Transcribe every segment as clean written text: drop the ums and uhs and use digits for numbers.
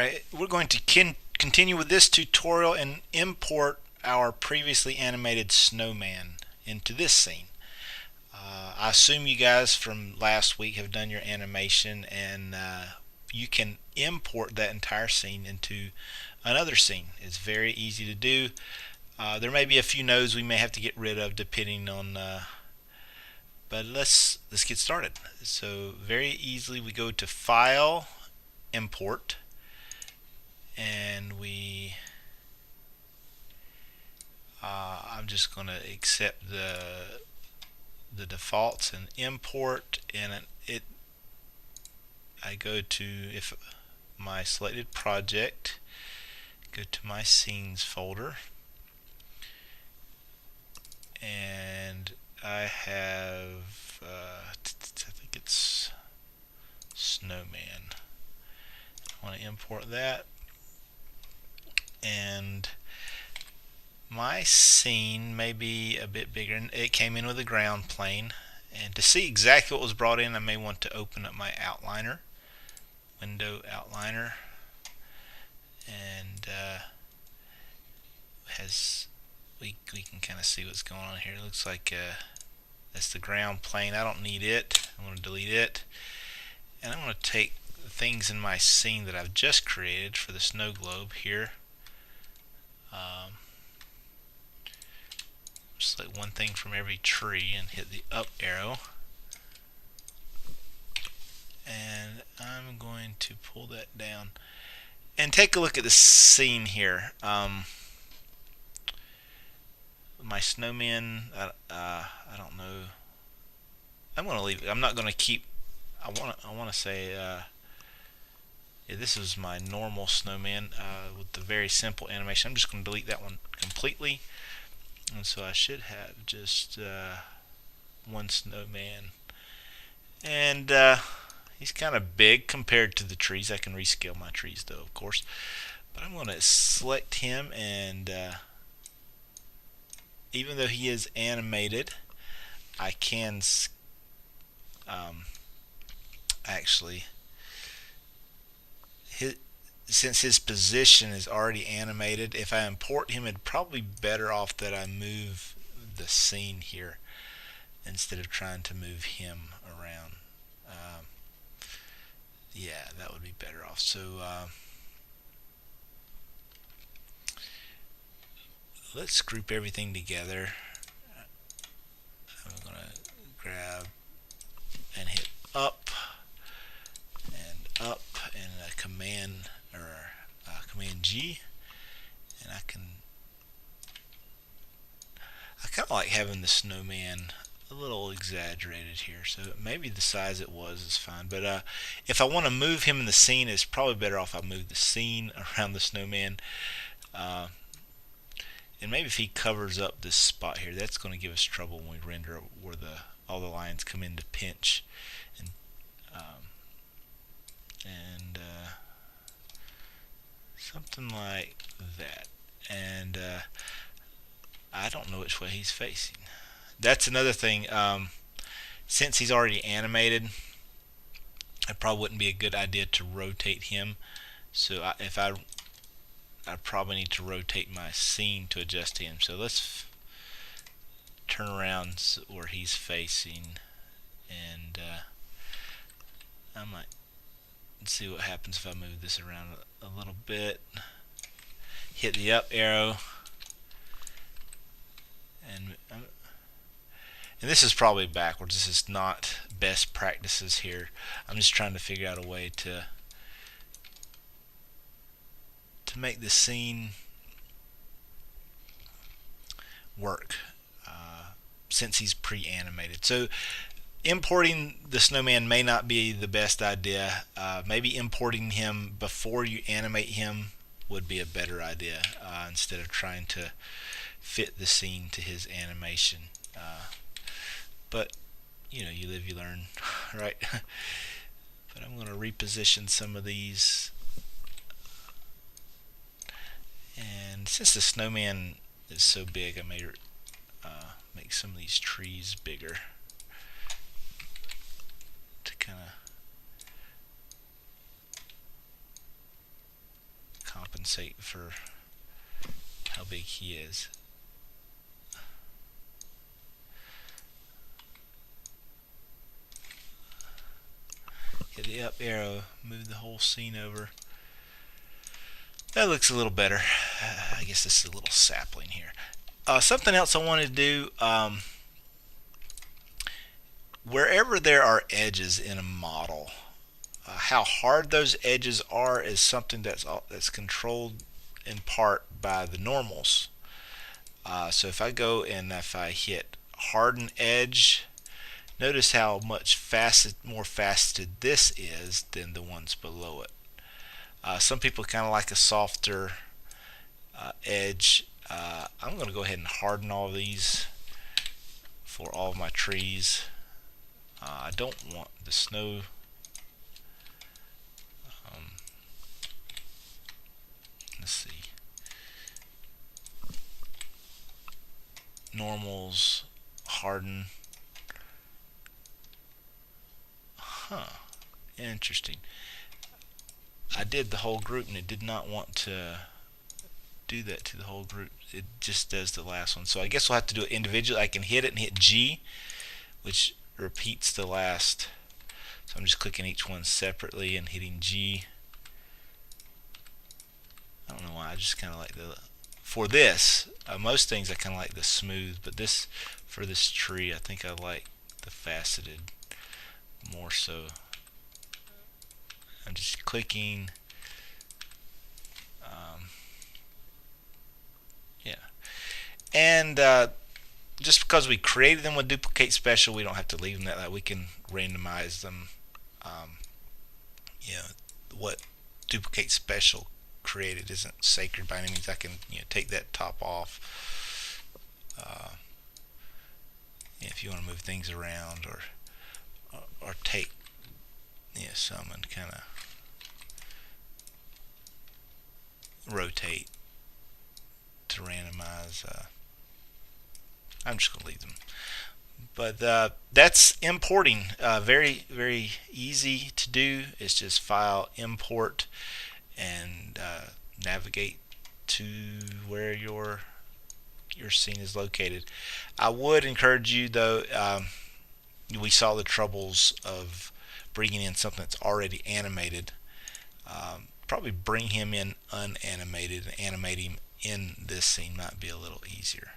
Alright, we're going to continue with this tutorial and import our previously animated snowman into this scene. I assume you guys from last week have done your animation, and you can import that entire scene into another scene. It's very easy to do. There may be a few nodes we may have to get rid of depending on but let's get started. So very easily we go to File, Import, and I'm just going to accept the defaults and import, and I go to my selected project, go to my scenes folder, and I have I think it's snowman. I want to import that, and my scene may be a bit bigger, and it came in with a ground plane. And to see exactly what was brought in, I may want to open up my outliner, window outliner, and we can kind of see what's going on here. It looks like that's the ground plane. I don't need it. I'm going to delete it, and I'm going to take the things in my scene that I've just created for the snow globe here. Select one thing from every tree and hit the up arrow, and I'm going to pull that down and take a look at the scene here. My snowman, I don't know. I'm going to leave it. I'm not going to keep. I want to say yeah, this is my normal snowman with the very simple animation. I'm just going to delete that one completely. And so I should have just one snowman, and he's kind of big compared to the trees. I can rescale my trees though, of course, but I'm going to select him, and even though he is animated, I can actually since his position is already animated, if I import him, it'd probably be better off that I move the scene here instead of trying to move him around. Yeah, that would be better off. So let's group everything together. I'm going to grab and hit up and a command Command G, and I kind of like having the snowman a little exaggerated here, so maybe the size it was is fine, but if I want to move him in the scene, it's probably better off I move the scene around the snowman, and maybe if he covers up this spot here, that's going to give us trouble when we render where all the lines come into pinch, and something like that. And I don't know which way he's facing. That's another thing. Since he's already animated, it probably wouldn't be a good idea to rotate him. So I probably need to rotate my scene to adjust him. So let's turn around where he's facing, and I might see what happens if I move this around a little bit. Hit the up arrow, and this is probably backwards. This is not best practices here. I'm just trying to figure out a way to make the scene work since he's pre-animated. So importing the snowman may not be the best idea. Maybe importing him before you animate him would be a better idea instead of trying to fit the scene to his animation. But you know, you live, you learn, right? But I'm going to reposition some of these, and since the snowman is so big, I may make some of these trees bigger to kind of compensate for how big he is. Hit the up arrow, move the whole scene over. That looks a little better. I guess this is a little sapling here. Something else I wanted to do, wherever there are edges in a model, how hard those edges are is something that's controlled in part by the normals. So if I go and if I hit harden edge, notice how much more faceted this is than the ones below it. Some people kind of like a softer edge. I'm going to go ahead and harden all of these for all of my trees. I don't want the snow. Let's see. Normals, harden. Interesting. I did the whole group and it did not want to do that to the whole group. It just does the last one. So I guess we'll have to do it individually. I can hit it and hit G, which repeats the last. So I'm just clicking each one separately and hitting G. I don't know why, I just kind of like for this, most things I kind of like the smooth, but for this tree, I think I like the faceted more so. I'm just clicking. Yeah. And just because we created them with duplicate special, we don't have to leave them that way. We can randomize them. What duplicate special created isn't sacred by any means. I can take that top off. If you want to move things around or take some and kind of rotate to randomize. I'm just going to leave them. But that's importing. Very, very easy to do. It's just file, import, and navigate to where your scene is located. I would encourage you, though, we saw the troubles of bringing in something that's already animated. Probably bring him in unanimated and animate him in this scene might be a little easier.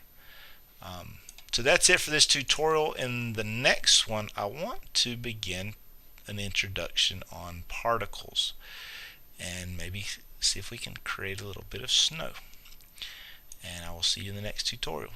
So that's it for this tutorial. In the next one, I want to begin an introduction on particles and maybe see if we can create a little bit of snow. And I will see you in the next tutorial.